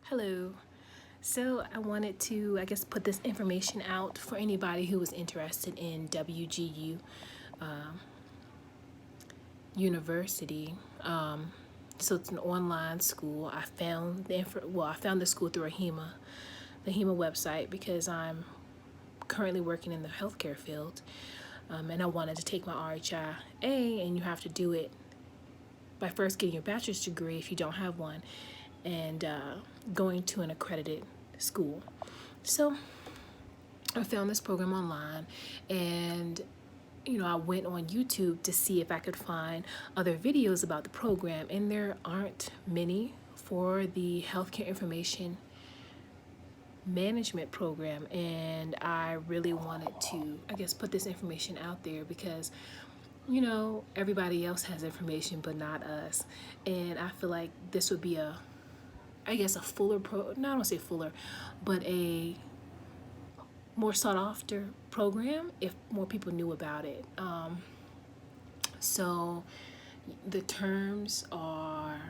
Hello. So I wanted to, put this information out for anybody who was interested in WGU University. So it's an online school. I found the school through the HEMA website because I'm currently working in the healthcare field, and I wanted to take my RHIA, and you have to do it by first getting your bachelor's degree if you don't have one, and going to an accredited school. So I found this program online, and I went on YouTube to see if I could find other videos about the program, and there aren't many for the healthcare information management program. And I really wanted to, put this information out there because everybody else has information but not us. And I feel like this would be a fuller no, I don't say fuller, but a more sought after program if more people knew about it. So the terms are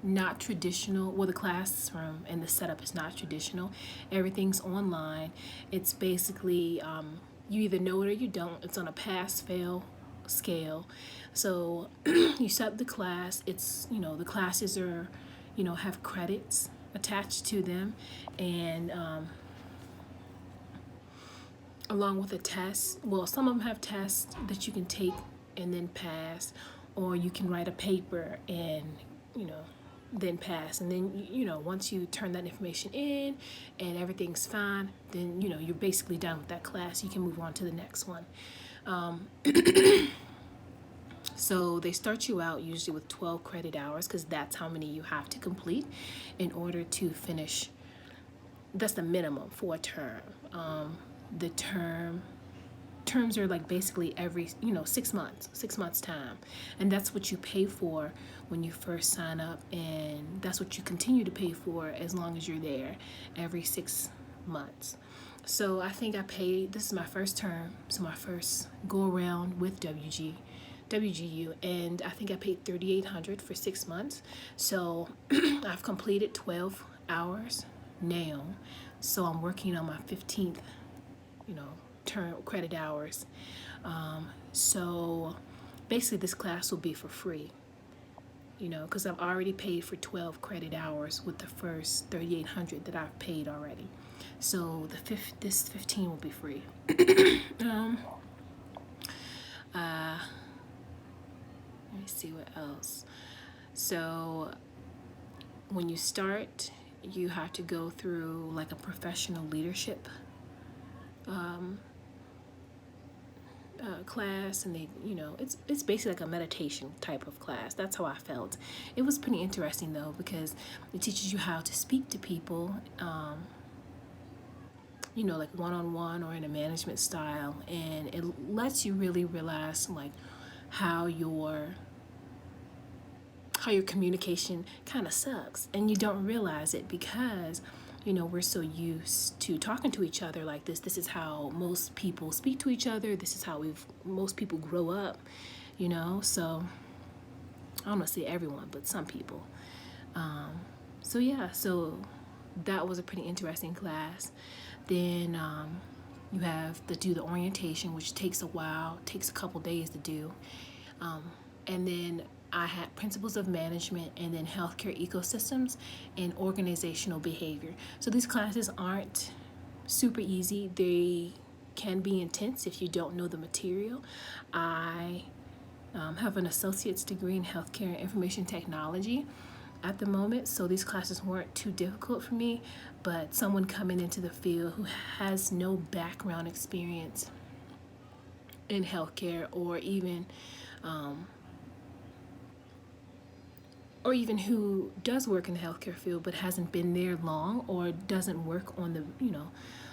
not traditional. Well, the classroom and the setup is not traditional. Everything's online. It's basically you either know it or you don't. It's on a pass-fail scale. So you set up the class. It's the classes are have credits attached to them, and along with a test. Well, some of them have tests that you can take and then pass, or you can write a paper and then pass. And then once you turn that information in and everything's fine, then you're basically done with that class. You can move on to the next one. So they start you out usually with 12 credit hours because that's how many you have to complete in order to finish. That's the minimum for a term. The terms are like basically every 6 months time, and that's what you pay for when you first sign up, and that's what you continue to pay for as long as you're there every 6 months. So I think I paid, this is my first term, so my first go around with WGU, and I think I paid $3,800 for 6 months. So I've completed 12 hours now, so I'm working on my 15th term credit hours. So basically this class will be for free, because I've already paid for 12 credit hours with the first $3,800 that I've paid already. So this 15 will be free. Let me see what else. So when you start, you have to go through like a professional leadership class, and they it's basically like a meditation type of class. That's how I felt. It was pretty interesting though, because it teaches you how to speak to people, like one-on-one or in a management style, and it lets you really realize like how your communication kind of sucks, and you don't realize it because we're so used to talking to each other like this. This is how most people speak to each other. This is how most people grow up, so I don't want to say everyone, but some people. So that was a pretty interesting class. Then you have to do the orientation, which takes a while, takes a couple days to do, and then I had principles of management, and then healthcare ecosystems and organizational behavior. So these classes aren't super easy. They can be intense if you don't know the material. I have an associate's degree in healthcare and information technology at the moment, so these classes weren't too difficult for me. But someone coming into the field who has no background experience in healthcare, or even who does work in the healthcare field but hasn't been there long, or doesn't work on the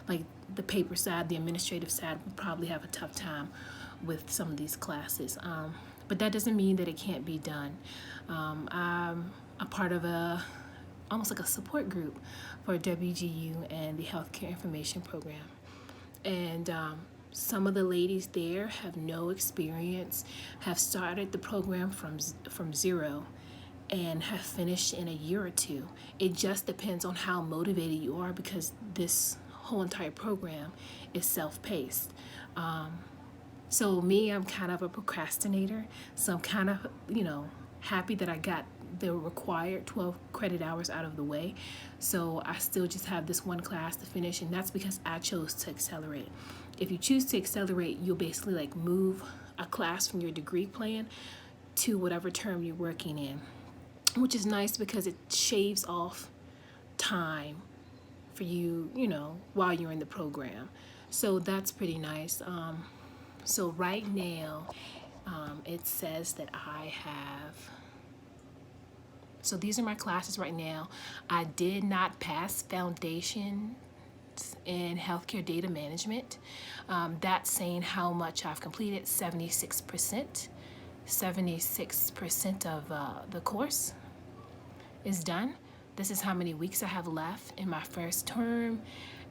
like the paper side, the administrative side, would probably have a tough time with some of these classes. But that doesn't mean that it can't be done. I'm a part of almost like a support group for WGU and the healthcare information program, and some of the ladies there have no experience, have started the program from zero, and have finished in a year or two. It just depends on how motivated you are, because this whole entire program is self-paced. So me, I'm kind of a procrastinator. So I'm kind of, happy that I got the required 12 credit hours out of the way. So I still just have this one class to finish, and that's because I chose to accelerate. If you choose to accelerate, you'll basically like move a class from your degree plan to whatever term you're working in, which is nice because it shaves off time for you, while you're in the program. So that's pretty nice. So right now, it says that I have, so these are my classes right now. I did not pass foundation in healthcare data management. That's saying how much I've completed, 76%. 76% of the course is done. This is how many weeks I have left in my first term.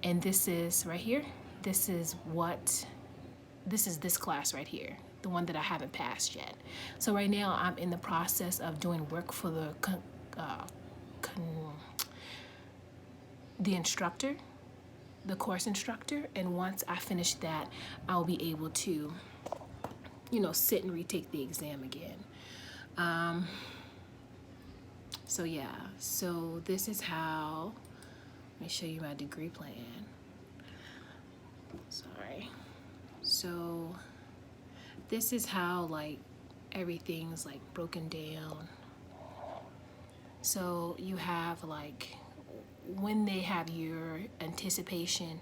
And this is right here. This is this class right here, the one that I haven't passed yet. So right now I'm in the process of doing work for the instructor, the course instructor. And once I finish that, I'll be able to, sit and retake the exam again. So yeah, so this is how, let me show you my degree plan. Sorry. So this is how like everything's like broken down. So you have like when they have your anticipation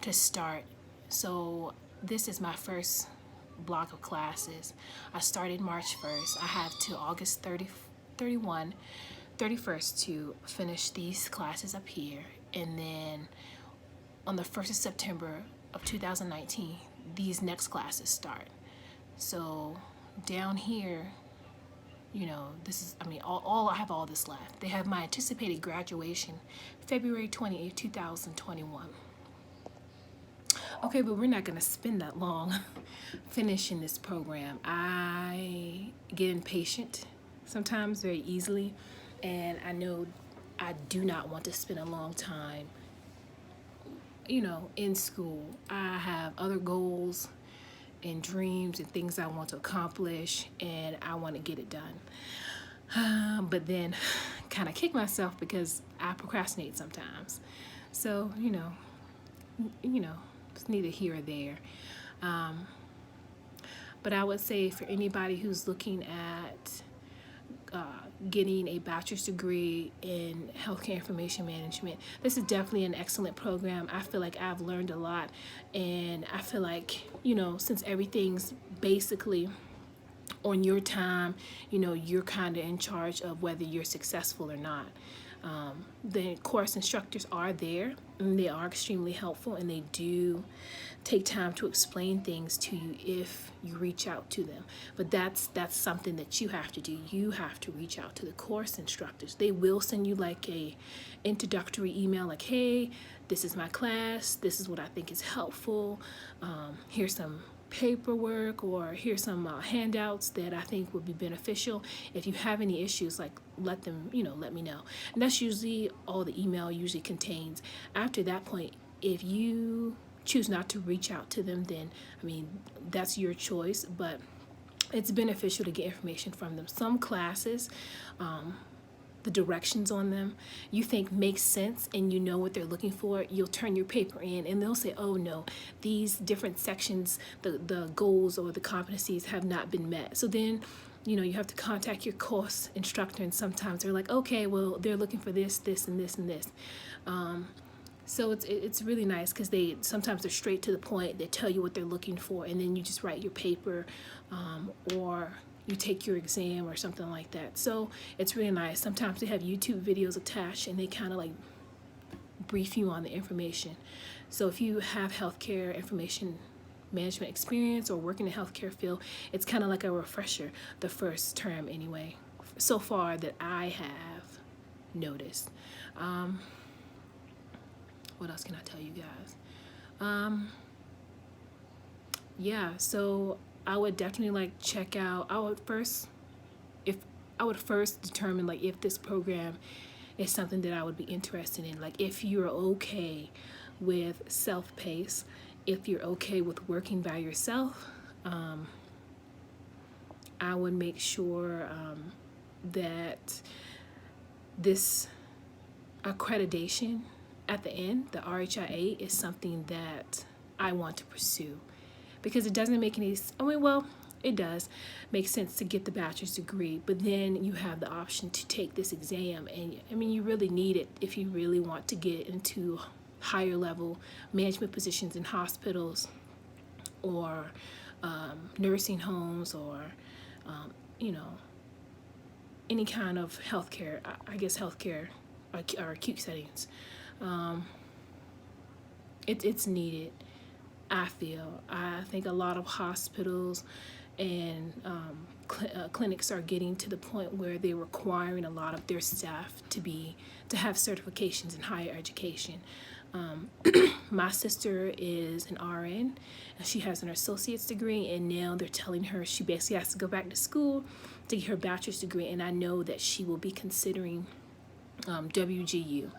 to start. So this is my first block of classes. I started March 1st. I have till August 31st to finish these classes up here. And then on the 1st of September of 2019, these next classes start. So down here, this is, all I have all this left. They have my anticipated graduation, February 28th, 2021. Okay, but we're not gonna spend that long finishing this program. I get impatient sometimes very easily, and I know I do not want to spend a long time, in school. I have other goals and dreams and things I want to accomplish, and I want to get it done. But then kind of kick myself because I procrastinate sometimes. So, it's neither here or there. But I would say for anybody who's looking at getting a bachelor's degree in healthcare information management, this is definitely an excellent program. I feel like I've learned a lot, and I feel like, since everything's basically on your time, you're kind of in charge of whether you're successful or not. The course instructors are there, and they are extremely helpful, and they do take time to explain things to you if you reach out to them. But that's something that you have to do. You have to reach out to the course instructors. They will send you like a introductory email like, hey, this is my class, this is what I think is helpful, here's some paperwork, or here's some handouts that I think would be beneficial. If you have any issues, like let me know. And that's usually all the email usually contains. After that point, if you choose not to reach out to them, then that's your choice, but it's beneficial to get information from them. Some classes, the directions on them you think makes sense, and you know what they're looking for. You'll turn your paper in and they'll say, oh no, these different sections, the goals or the competencies have not been met. So then you have to contact your course instructor, and sometimes they're like, okay, well, they're looking for this, this, and this, and this. So it's really nice because sometimes they're straight to the point. They tell you what they're looking for, and then you just write your paper, or you take your exam or something like that. So it's really nice. Sometimes they have YouTube videos attached, and they kind of like brief you on the information. So if you have healthcare information management experience or work in the healthcare field, it's kind of like a refresher the first term anyway, so far that I have noticed. What else can I tell you guys? Yeah, so I would definitely check out. I would first, if I would first determine like if this program is something that I would be interested in. Like if you're okay with self-paced, if you're okay with working by yourself, I would make sure that this accreditation at the end, the RHIA, is something that I want to pursue, because it doesn't make any, I mean, well, it does make sense to get the bachelor's degree, but then you have the option to take this exam, and I mean, you really need it if you really want to get into higher level management positions in hospitals or nursing homes, or you know, any kind of healthcare, I guess healthcare or acute settings. It's needed, I feel. I think a lot of hospitals and clinics are getting to the point where they're requiring a lot of their staff to have certifications in higher education. My sister is an RN, and she has an associate's degree, and now they're telling her she basically has to go back to school to get her bachelor's degree, and I know that she will be considering WGU.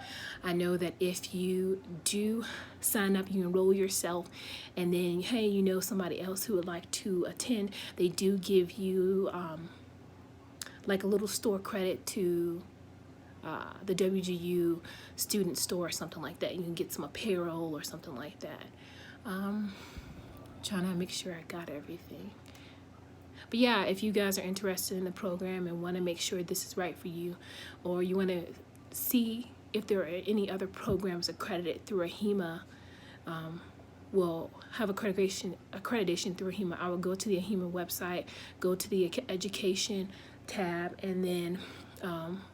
I know that if you do sign up, you enroll yourself, and then, hey, you know somebody else who would like to attend, they do give you like a little store credit to the WGU student store or something like that. You can get some apparel or something like that. Trying to make sure I got everything. But yeah, if you guys are interested in the program and want to make sure this is right for you, or you want to see if there are any other programs accredited through AHIMA, will have accreditation through AHIMA, I will go to the AHIMA website, go to the education tab, and then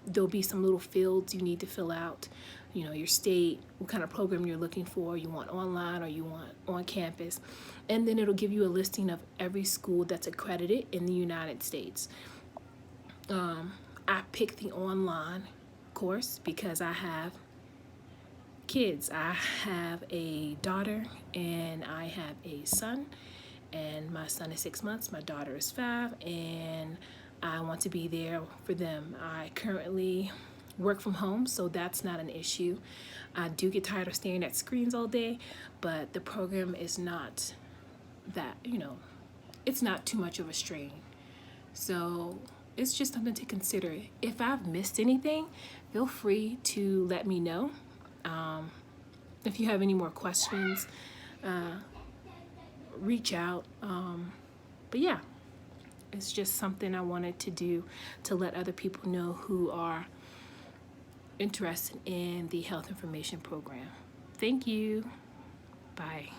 there'll be some little fields you need to fill out. You know, your state, what kind of program you're looking for, you want online or you want on campus, and then it'll give you a listing of every school that's accredited in the United States. I picked the online course because I have kids. I have a daughter and I have a son, and my son is 6 months, my daughter is 5, and I want to be there for them. I currently work from home, so that's not an issue. I do get tired of staring at screens all day, but the program is not that, you know, it's not too much of a strain. So it's just something to consider. If I've missed anything, feel free to let me know. If you have any more questions, reach out. But yeah, it's just something I wanted to do to let other people know who are interested in the health information program. Thank you. Bye.